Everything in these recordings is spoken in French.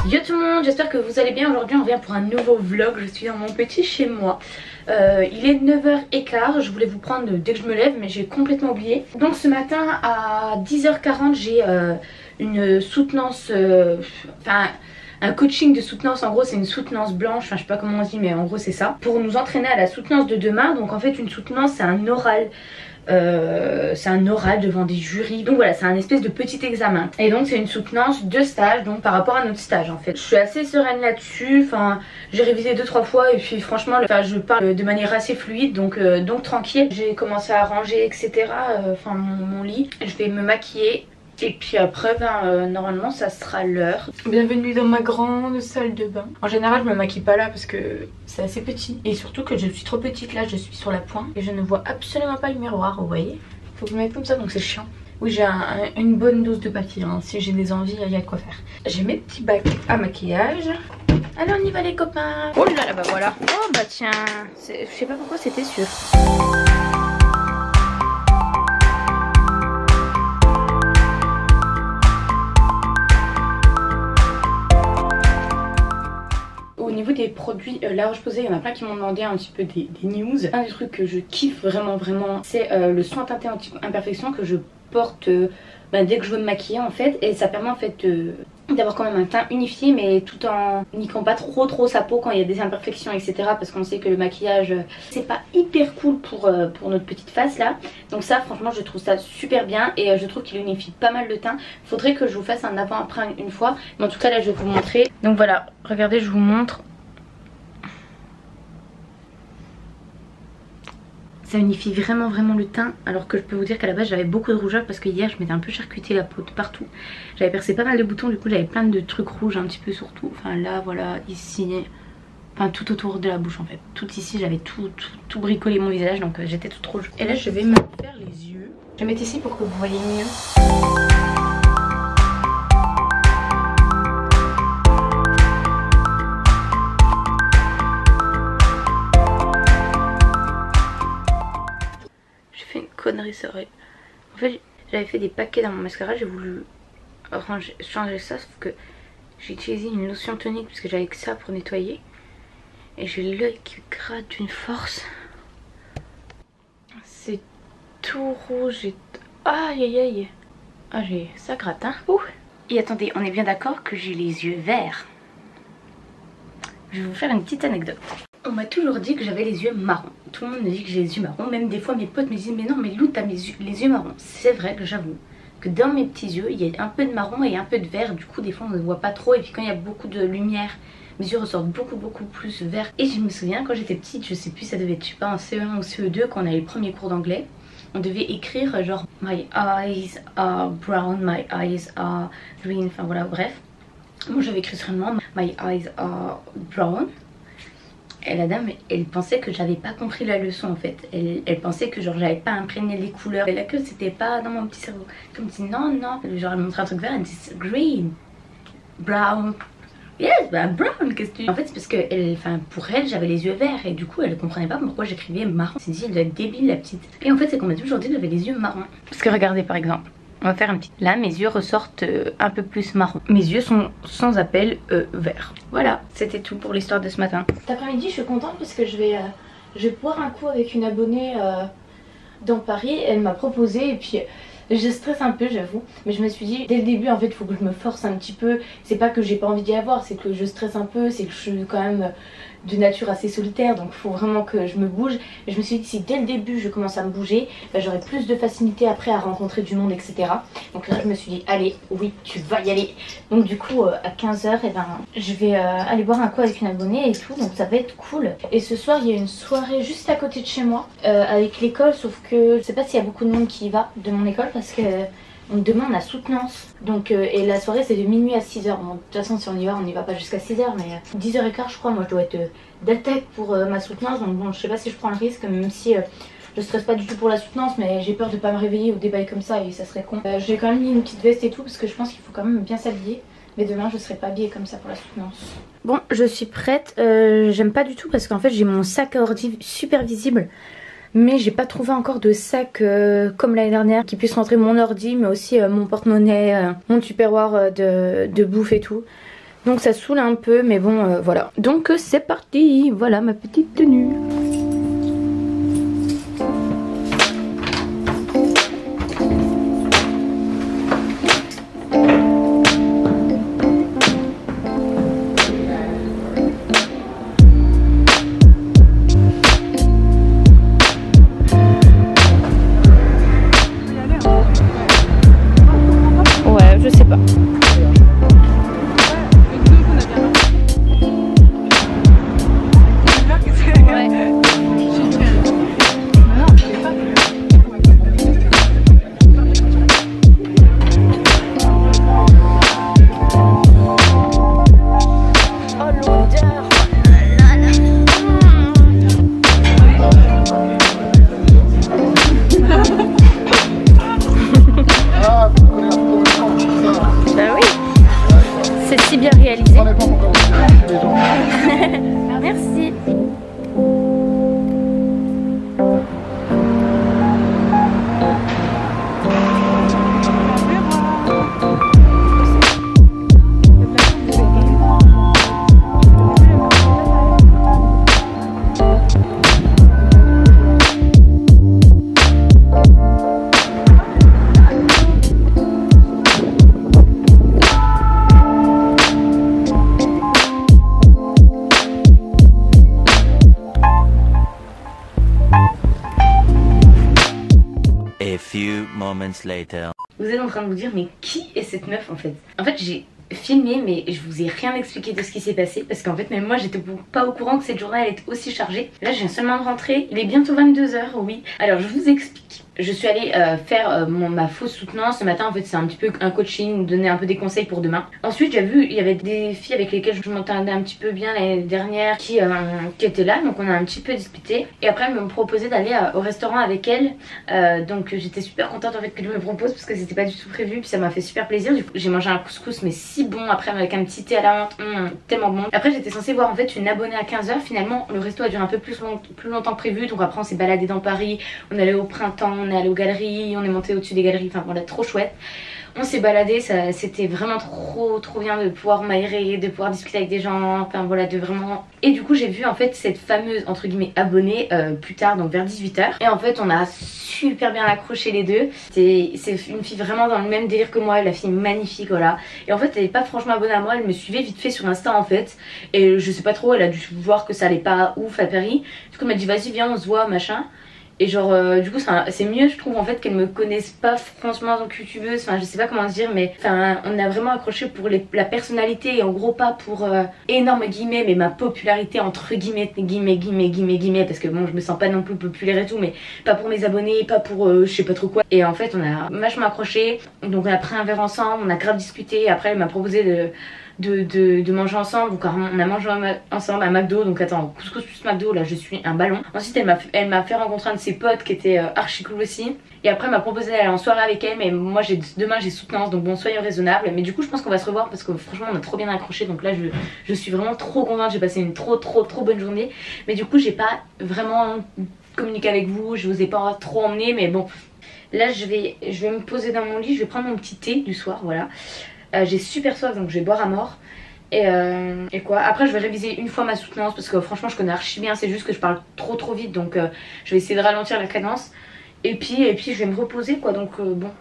Yo tout le monde, j'espère que vous allez bien. Aujourd'hui on revient pour un nouveau vlog. Je suis dans mon petit chez moi. Il est 9h15, je voulais vous prendre dès que je me lève mais j'ai complètement oublié. Donc ce matin à 10h40 j'ai une soutenance, un coaching de soutenance. En gros c'est une soutenance blanche, je sais pas comment on dit mais en gros c'est ça. Pour nous entraîner à la soutenance de demain. Donc en fait une soutenance c'est un oral. C'est un oral devant des jurys, donc voilà, c'est un espèce de petit examen et donc c'est une soutenance de stage, donc par rapport à notre stage en fait. Je suis assez sereine là-dessus, j'ai révisé 2-3 fois et puis franchement je parle de manière assez fluide, donc tranquille. J'ai commencé à ranger etc, mon lit, je vais me maquiller. Et puis après, normalement ça sera l'heure. Bienvenue dans ma grande salle de bain. En général je me maquille pas là parce que c'est assez petit. Et surtout que je suis trop petite, là je suis sur la pointe. Et je ne vois absolument pas le miroir, vous voyez. Faut que je me mette comme ça donc c'est chiant. Oui j'ai une bonne dose de papier, hein. Si j'ai des envies il y a de quoi faire. J'ai mes petits bacs à maquillage. Allez on y va les copains. Oh là là bah voilà. Oh bah tiens, je sais pas pourquoi c'était sûr. Au niveau des produits La Roche-Posay, il y en a plein qui m'ont demandé un petit peu des news. Un des trucs que je kiffe vraiment c'est le soin teinté anti-imperfection que je porte dès que je veux me maquiller en fait. Et ça permet en fait d'avoir quand même un teint unifié mais tout en niquant pas trop sa peau quand il y a des imperfections etc. Parce qu'on sait que le maquillage c'est pas hyper cool pour notre petite face là. Donc ça franchement je trouve ça super bien et je trouve qu'il unifie pas mal le teint. Faudrait que je vous fasse un avant après une fois. Mais en tout cas là je vais vous montrer. Donc voilà, regardez je vous montre. Ça unifie vraiment le teint, alors que je peux vous dire qu'à la base j'avais beaucoup de rougeur parce que hier je m'étais un peu charcuté la peau de partout. J'avais percé pas mal de boutons, du coup j'avais plein de trucs rouges un petit peu surtout. Enfin là voilà, ici, tout autour de la bouche en fait. Tout ici j'avais tout bricolé mon visage donc j'étais toute rouge. Et là je vais me faire les yeux. Je vais mettre ici pour que vous voyez mieux. Connerie c'est vrai. En fait j'avais fait des paquets dans mon mascara, j'ai voulu changer ça sauf que j'ai utilisé une lotion tonique parce que j'avais que ça pour nettoyer et j'ai l'œil qui gratte d'une force. C'est tout rouge et aïe aïe aïe. Ah ça gratte hein. Ouh. Et attendez, on est bien d'accord que j'ai les yeux verts. Je vais vous faire une petite anecdote. On m'a toujours dit que j'avais les yeux marrons. Tout le monde me dit que j'ai les yeux marrons. Même des fois mes potes me disent mais non mais Lou t'as les yeux marrons. C'est vrai que j'avoue que dans mes petits yeux il y a un peu de marron et un peu de vert. Du coup des fois on ne voit pas trop. Et puis quand il y a beaucoup de lumière mes yeux ressortent beaucoup plus vert. Et je me souviens quand j'étais petite, je sais plus ça devait être je sais pas en CE1 ou CE2 quand on avait les premiers cours d'anglais. On devait écrire genre my eyes are brown, my eyes are green. Enfin voilà bref. Moi j'avais écrit seulement my eyes are brown. Et la dame, elle pensait que j'avais pas compris la leçon en fait. Elle pensait que genre j'avais pas imprégné les couleurs. Et là que c'était pas dans mon petit cerveau. Comme si non. Genre elle montrait un truc vert, elle dit green, brown. Yes, brown, qu'est-ce que tu... En fait c'est parce que pour elle j'avais les yeux verts. Et du coup elle comprenait pas pourquoi j'écrivais marron. Elle s'est dit elle doit être débile la petite. Et en fait c'est qu'on m'a toujours dit que j'avais les yeux marrons. Parce que regardez par exemple. On va faire un petit... Là mes yeux ressortent un peu plus marron. Mes yeux sont sans appel verts. Voilà, c'était tout pour l'histoire de ce matin. Cet après-midi je suis contente parce que je vais boire un coup avec une abonnée dans Paris. Elle m'a proposé et puis je stresse un peu j'avoue. Mais je me suis dit dès le début en fait il faut que je me force un petit peu. C'est pas que j'ai pas envie d'y avoir, c'est que je stresse un peu. C'est que je suis quand même de nature assez solitaire donc il faut vraiment que je me bouge. Et je me suis dit que si dès le début je commence à me bouger j'aurai plus de facilité après à rencontrer du monde etc. Donc là je me suis dit allez oui tu vas y aller. Donc du coup à 15h je vais aller boire un coup avec une abonnée et tout, donc ça va être cool. Et ce soir il y a une soirée juste à côté de chez moi avec l'école, sauf que je sais pas s'il y a beaucoup de monde qui y va de mon école parce que on demande la soutenance. Donc et la soirée c'est de minuit à 6h. Bon, de toute façon si on y va on n'y va pas jusqu'à 6h mais 10h15 je crois. Moi je dois être d'attaque pour ma soutenance. Donc bon je sais pas si je prends le risque même si je stresse pas du tout pour la soutenance. Mais j'ai peur de pas me réveiller au débat comme ça et ça serait con. J'ai quand même mis une petite veste et tout parce que je pense qu'il faut quand même bien s'habiller. Mais demain je serai pas habillée comme ça pour la soutenance. Bon je suis prête. J'aime pas du tout parce qu'en fait j'ai mon sac à ordi super visible. Mais j'ai pas trouvé encore de sac comme l'année dernière qui puisse rentrer mon ordi mais aussi mon porte-monnaie, mon tupperware de bouffe et tout. Donc ça saoule un peu, mais bon voilà. Donc c'est parti, voilà ma petite tenue. Ouais, je sais pas. Bien réalisé. Merci. A few moments later. Vous êtes en train de vous dire mais qui est cette meuf en fait? En fait j'ai filmé mais je vous ai rien expliqué de ce qui s'est passé parce qu'en fait même moi j'étais pas au courant que cette journée elle est aussi chargée. Là je viens seulement de rentrer, il est bientôt 22 h, oui. Alors je vous explique. Je suis allée faire ma fausse soutenance ce matin. En fait c'est un petit peu un coaching, donner un peu des conseils pour demain. Ensuite j'ai vu il y avait des filles avec lesquelles je m'entendais un petit peu bien l'année dernière qui étaient là, donc on a un petit peu discuté. Et après elles me proposaient d'aller au restaurant avec elles, donc j'étais super contente en fait que je me propose parce que c'était pas du tout prévu, puis ça m'a fait super plaisir. Du coup j'ai mangé un couscous mais si bon, après avec un petit thé à la menthe, tellement bon. Après j'étais censée voir en fait une abonnée à 15 h, finalement le resto a duré un peu plus longtemps que prévu, donc après on s'est baladé dans Paris, on allait au printemps, on est allé aux galeries, on est monté au-dessus des galeries, enfin voilà, trop chouette. On s'est baladé, c'était vraiment trop bien de pouvoir m'aérer, de pouvoir discuter avec des gens, enfin voilà, de vraiment... Et du coup j'ai vu en fait cette fameuse entre guillemets abonnée plus tard, donc vers 18 h. Et en fait on a super bien accroché les deux. C'est une fille vraiment dans le même délire que moi, la fille magnifique, voilà. Et en fait elle est pas franchement abonnée à moi, elle me suivait vite fait sur Insta en fait. Et je sais pas trop, elle a dû voir que ça allait pas ouf à Paris. Du coup elle m'a dit vas-y viens on se voit machin. Et genre du coup c'est mieux je trouve en fait qu'elles me connaissent pas franchement en tant que youtubeuse, enfin je sais pas comment se dire, mais enfin on a vraiment accroché pour la personnalité et en gros pas pour énorme guillemets mais ma popularité entre guillemets parce que bon je me sens pas non plus populaire et tout, mais pas pour mes abonnés, pas pour je sais pas trop quoi. Et en fait on a vachement accroché, donc on a pris un verre ensemble, on a grave discuté, après elle m'a proposé de manger ensemble, donc on a mangé ensemble à McDo, donc attends, couscous plus McDo, là je suis un ballon. Ensuite elle m'a fait rencontrer un de ses potes qui était archi cool aussi, et après elle m'a proposé d'aller en soirée avec elle, mais moi demain j'ai soutenance, donc bon soyons raisonnables, mais du coup je pense qu'on va se revoir parce que franchement on a trop bien accroché, donc là je suis vraiment trop contente, j'ai passé une trop bonne journée, mais du coup j'ai pas vraiment communiqué avec vous, je vous ai pas trop emmené, mais bon là je vais me poser dans mon lit, je vais prendre mon petit thé du soir, voilà. J'ai super soif donc je vais boire à mort. Et quoi, après je vais réviser une fois ma soutenance parce que franchement je connais archi bien, c'est juste que je parle trop vite, donc je vais essayer de ralentir la cadence. Et puis je vais me reposer quoi, donc bon.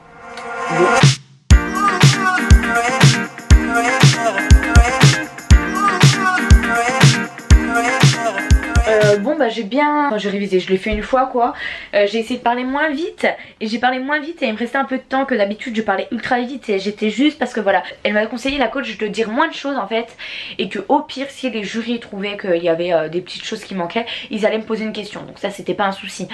Bon bah j'ai révisé, je l'ai fait une fois quoi. J'ai essayé de parler moins vite et j'ai parlé moins vite et il me restait un peu de temps que d'habitude je parlais ultra vite et j'étais juste parce que voilà, elle m'a conseillé la coach de dire moins de choses en fait, et que au pire si les jurys trouvaient qu'il y avait des petites choses qui manquaient, ils allaient me poser une question, donc ça c'était pas un souci.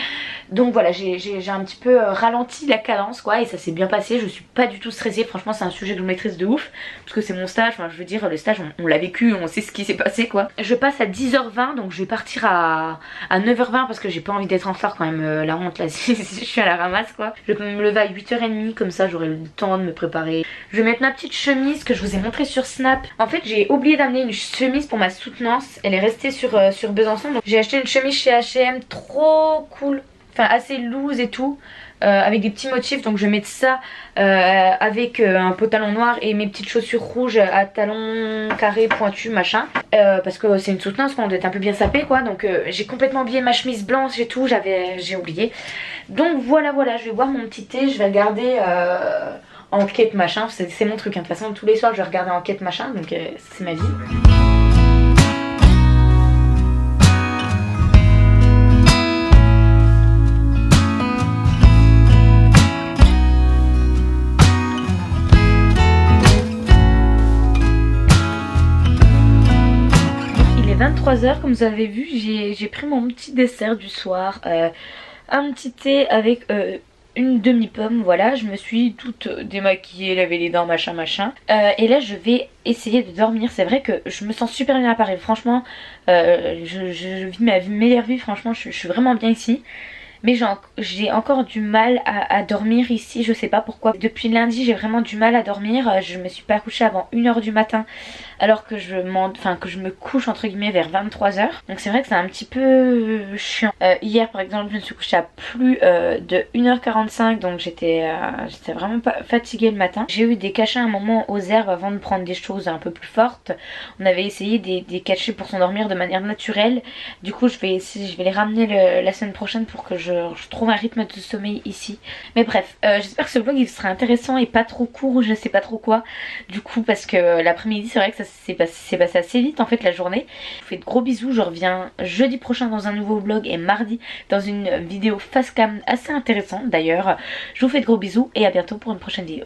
Donc voilà, j'ai un petit peu ralenti la cadence quoi, et ça s'est bien passé, je suis pas du tout stressée, franchement c'est un sujet que je maîtrise de ouf parce que c'est mon stage, enfin je veux dire le stage on l'a vécu, on sait ce qui s'est passé quoi. Je passe à 10 h 20, donc je vais partir à 9 h 20 parce que j'ai pas envie d'être en retard quand même, la honte là si je suis à la ramasse quoi. Je vais me lever à 8 h 30, comme ça j'aurai le temps de me préparer. Je vais mettre ma petite chemise que je vous ai montré sur Snap. En fait j'ai oublié d'amener une chemise pour ma soutenance, elle est restée sur Besançon, donc j'ai acheté une chemise chez H&M trop cool, enfin assez loose et tout. avec des petits motifs. Donc je vais mettre ça avec un pantalon noir et mes petites chaussures rouges à talons carrés pointus machin, parce que c'est une soutenance quoi, on doit être un peu bien sapé quoi. Donc j'ai complètement oublié ma chemise blanche et tout, j'ai oublié. Donc voilà, je vais boire mon petit thé, je vais regarder enquête machin, c'est mon truc hein. De toute façon tous les soirs je vais regarder enquête machin, donc c'est ma vie. Il est 23h, comme vous avez vu, j'ai pris mon petit dessert du soir, un petit thé avec une demi-pomme, voilà, je me suis toute démaquillée, lavé les dents, machin. Et là je vais essayer de dormir. C'est vrai que je me sens super bien à Paris, franchement, je vis ma meilleure vie, franchement, je suis vraiment bien ici. Mais j'ai encore du mal à dormir ici, je sais pas pourquoi. Depuis lundi j'ai vraiment du mal à dormir, je me suis pas couchée avant 1h du matin alors que je me couche entre guillemets vers 23h. Donc c'est vrai que c'est un petit peu chiant. Hier par exemple je me suis couchée à plus de 1h45, donc j'étais vraiment pas fatiguée le matin. J'ai eu des cachets à un moment aux herbes avant de prendre des choses un peu plus fortes. On avait essayé des cachets pour s'endormir de manière naturelle. Du coup je vais les ramener la semaine prochaine pour que je trouve un rythme de sommeil ici. Mais bref, j'espère que ce vlog il sera intéressant et pas trop court ou je sais pas trop quoi. Du coup parce que l'après-midi c'est vrai que ça s'est passé assez vite en fait la journée. Je vous fais de gros bisous, je reviens jeudi prochain dans un nouveau vlog et mardi dans une vidéo face cam assez intéressante d'ailleurs. Je vous fais de gros bisous et à bientôt pour une prochaine vidéo.